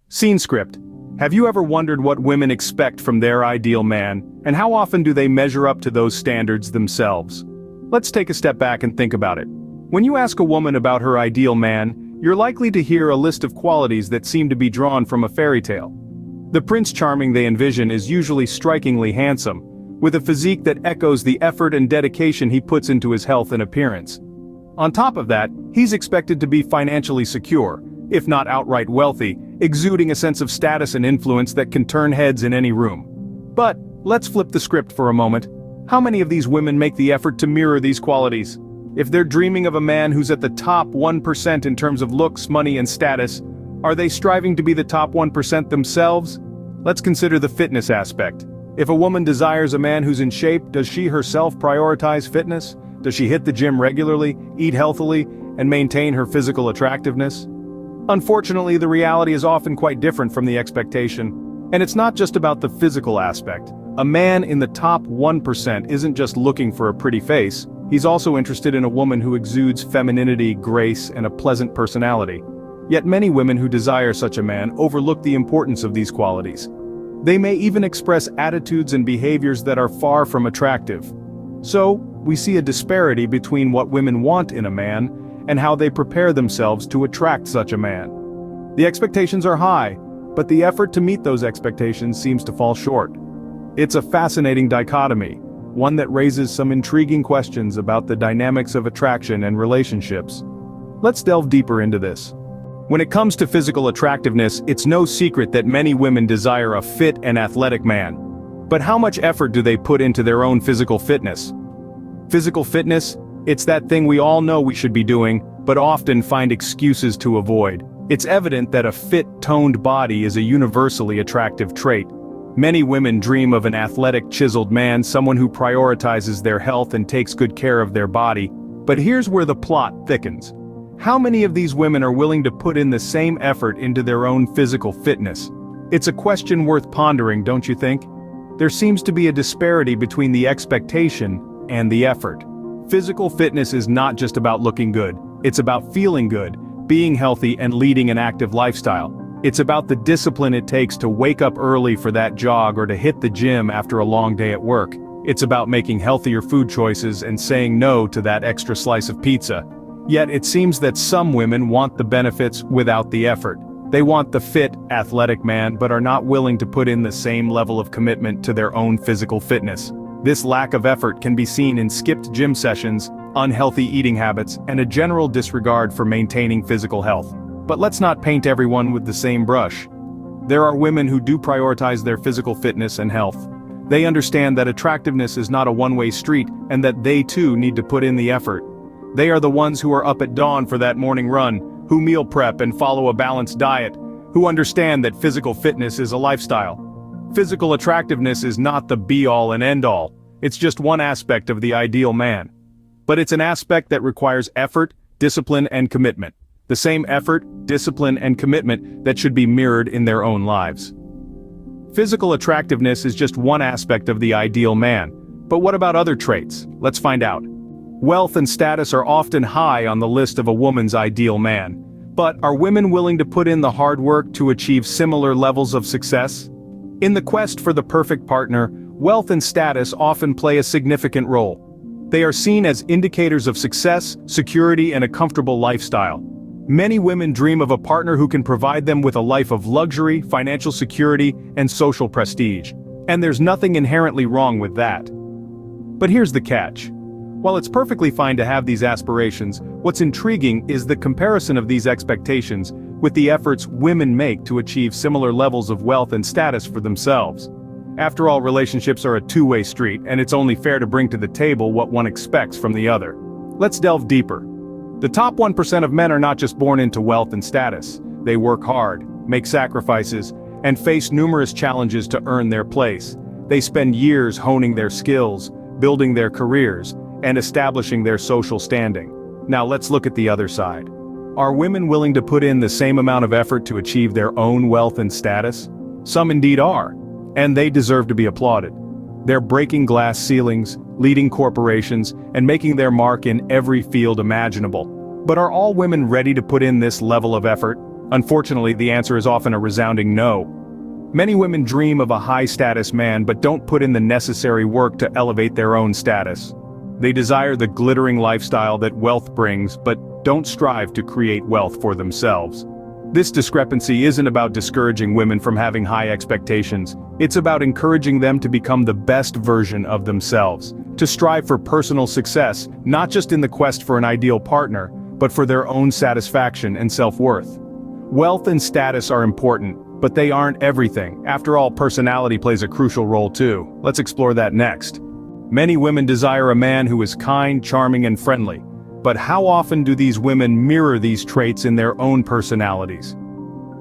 Scene script. Have you ever wondered what women expect from their ideal man, and how often do they measure up to those standards themselves? Let's take a step back and think about it. When you ask a woman about her ideal man, you're likely to hear a list of qualities that seem to be drawn from a fairy tale. The Prince Charming they envision is usually strikingly handsome, with a physique that echoes the effort and dedication he puts into his health and appearance. On top of that, he's expected to be financially secure, if not outright wealthy, exuding a sense of status and influence that can turn heads in any room. But, let's flip the script for a moment. How many of these women make the effort to mirror these qualities? If they're dreaming of a man who's at the top 1% in terms of looks, money, and status, are they striving to be the top 1% themselves? Let's consider the fitness aspect. If a woman desires a man who's in shape, does she herself prioritize fitness? Does she hit the gym regularly, eat healthily, and maintain her physical attractiveness? Unfortunately, the reality is often quite different from the expectation. And it's not just about the physical aspect. A man in the top 1% isn't just looking for a pretty face, he's also interested in a woman who exudes femininity, grace, and a pleasant personality. Yet many women who desire such a man overlook the importance of these qualities. They may even express attitudes and behaviors that are far from attractive. So, we see a disparity between what women want in a man and how they prepare themselves to attract such a man. The expectations are high, but the effort to meet those expectations seems to fall short. It's a fascinating dichotomy, one that raises some intriguing questions about the dynamics of attraction and relationships. Let's delve deeper into this. When it comes to physical attractiveness, it's no secret that many women desire a fit and athletic man. But how much effort do they put into their own physical fitness? Physical fitness? It's that thing we all know we should be doing, but often find excuses to avoid. It's evident that a fit, toned body is a universally attractive trait. Many women dream of an athletic, chiseled man, someone who prioritizes their health and takes good care of their body. But here's where the plot thickens. How many of these women are willing to put in the same effort into their own physical fitness? It's a question worth pondering, don't you think? There seems to be a disparity between the expectation and the effort. Physical fitness is not just about looking good, it's about feeling good, being healthy and leading an active lifestyle. It's about the discipline it takes to wake up early for that jog or to hit the gym after a long day at work. It's about making healthier food choices and saying no to that extra slice of pizza. Yet it seems that some women want the benefits without the effort. They want the fit, athletic man but are not willing to put in the same level of commitment to their own physical fitness. This lack of effort can be seen in skipped gym sessions, unhealthy eating habits, and a general disregard for maintaining physical health. But let's not paint everyone with the same brush. There are women who do prioritize their physical fitness and health. They understand that attractiveness is not a one-way street and that they too need to put in the effort. They are the ones who are up at dawn for that morning run, who meal prep and follow a balanced diet, who understand that physical fitness is a lifestyle. Physical attractiveness is not the be-all and end-all, it's just one aspect of the ideal man. But it's an aspect that requires effort, discipline, and commitment. The same effort, discipline, and commitment that should be mirrored in their own lives. Physical attractiveness is just one aspect of the ideal man. But what about other traits? Let's find out. Wealth and status are often high on the list of a woman's ideal man. But are women willing to put in the hard work to achieve similar levels of success? In the quest for the perfect partner, wealth and status often play a significant role. They are seen as indicators of success, security, and a comfortable lifestyle. Many women dream of a partner who can provide them with a life of luxury, financial security, and social prestige. And there's nothing inherently wrong with that. But here's the catch. While it's perfectly fine to have these aspirations, what's intriguing is the comparison of these expectations with the efforts women make to achieve similar levels of wealth and status for themselves. After all, relationships are a two-way street, and it's only fair to bring to the table what one expects from the other. Let's delve deeper. The top 1% of men are not just born into wealth and status. They work hard, make sacrifices, and face numerous challenges to earn their place. They spend years honing their skills, building their careers, and establishing their social standing. Now let's look at the other side. Are women willing to put in the same amount of effort to achieve their own wealth and status? Some indeed are, and they deserve to be applauded. They're breaking glass ceilings, leading corporations, and making their mark in every field imaginable. But are all women ready to put in this level of effort? Unfortunately, the answer is often a resounding no. Many women dream of a high-status man but don't put in the necessary work to elevate their own status. They desire the glittering lifestyle that wealth brings but don't strive to create wealth for themselves. This discrepancy isn't about discouraging women from having high expectations, it's about encouraging them to become the best version of themselves, to strive for personal success, not just in the quest for an ideal partner, but for their own satisfaction and self-worth. Wealth and status are important, but they aren't everything. After all, personality plays a crucial role too. Let's explore that next. Many women desire a man who is kind, charming, and friendly. But how often do these women mirror these traits in their own personalities?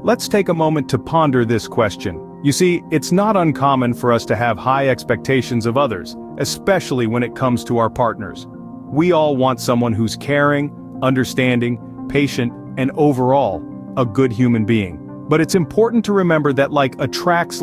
Let's take a moment to ponder this question. You see, it's not uncommon for us to have high expectations of others, especially when it comes to our partners. We all want someone who's caring, understanding, patient, and overall, a good human being. But it's important to remember that attracts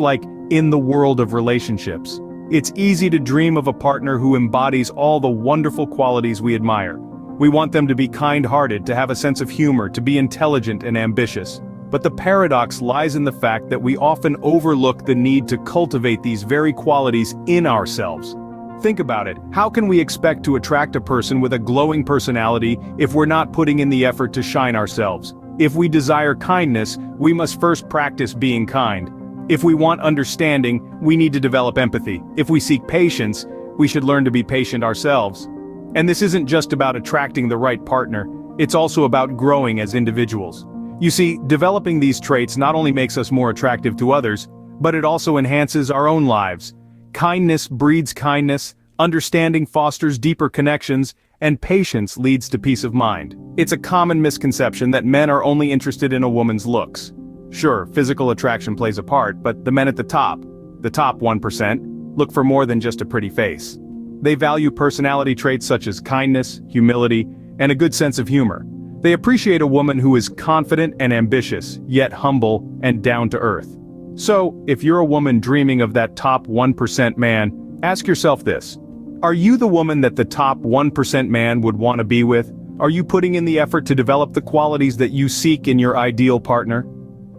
in the world of relationships. It's easy to dream of a partner who embodies all the wonderful qualities we admire. We want them to be kind-hearted, to have a sense of humor, to be intelligent and ambitious. But the paradox lies in the fact that we often overlook the need to cultivate these very qualities in ourselves. Think about it. How can we expect to attract a person with a glowing personality if we're not putting in the effort to shine ourselves? If we desire kindness, we must first practice being kind. If we want understanding, we need to develop empathy. If we seek patience, we should learn to be patient ourselves. And this isn't just about attracting the right partner, it's also about growing as individuals. You see, developing these traits not only makes us more attractive to others, but it also enhances our own lives. Kindness breeds kindness, understanding fosters deeper connections, and patience leads to peace of mind. It's a common misconception that men are only interested in a woman's looks. Sure, physical attraction plays a part, but the men at the top 1%, look for more than just a pretty face. They value personality traits such as kindness, humility, and a good sense of humor. They appreciate a woman who is confident and ambitious, yet humble and down to earth. So, if you're a woman dreaming of that top 1% man, ask yourself this. Are you the woman that the top 1% man would want to be with? Are you putting in the effort to develop the qualities that you seek in your ideal partner?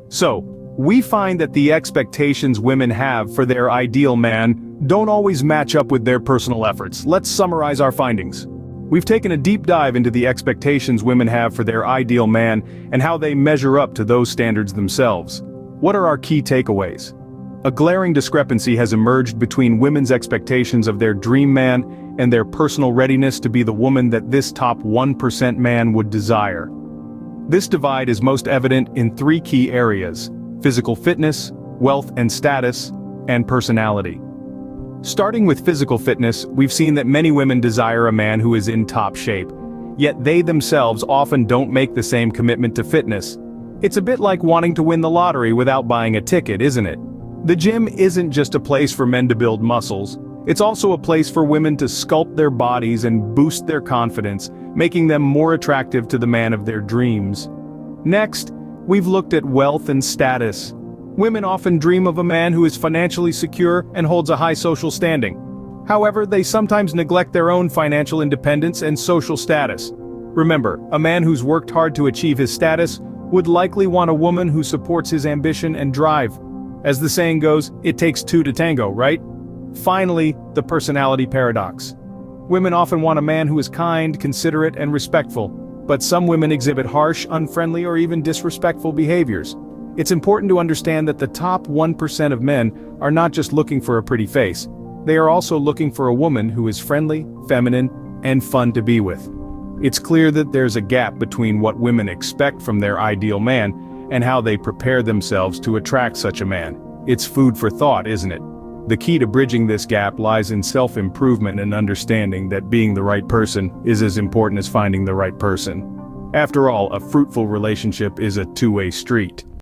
So, we find that the expectations women have for their ideal man don't always match up with their personal efforts. Let's summarize our findings. We've taken a deep dive into the expectations women have for their ideal man and how they measure up to those standards themselves. What are our key takeaways? A glaring discrepancy has emerged between women's expectations of their dream man and their personal readiness to be the woman that this top 1% man would desire. This divide is most evident in three key areas: physical fitness, wealth and status, and personality. Starting with physical fitness, we've seen that many women desire a man who is in top shape, yet they themselves often don't make the same commitment to fitness. It's a bit like wanting to win the lottery without buying a ticket, isn't it? The gym isn't just a place for men to build muscles, it's also a place for women to sculpt their bodies and boost their confidence, making them more attractive to the man of their dreams. Next, we've looked at wealth and status. Women often dream of a man who is financially secure and holds a high social standing. However, they sometimes neglect their own financial independence and social status. Remember, a man who's worked hard to achieve his status would likely want a woman who supports his ambition and drive. As the saying goes, it takes two to tango, right? Finally, the personality paradox. Women often want a man who is kind, considerate, and respectful, but some women exhibit harsh, unfriendly, or even disrespectful behaviors. It's important to understand that the top 1% of men are not just looking for a pretty face. They are also looking for a woman who is friendly, feminine, and fun to be with. It's clear that there's a gap between what women expect from their ideal man and how they prepare themselves to attract such a man. It's food for thought, isn't it? The key to bridging this gap lies in self-improvement and understanding that being the right person is as important as finding the right person. After all, a fruitful relationship is a two-way street.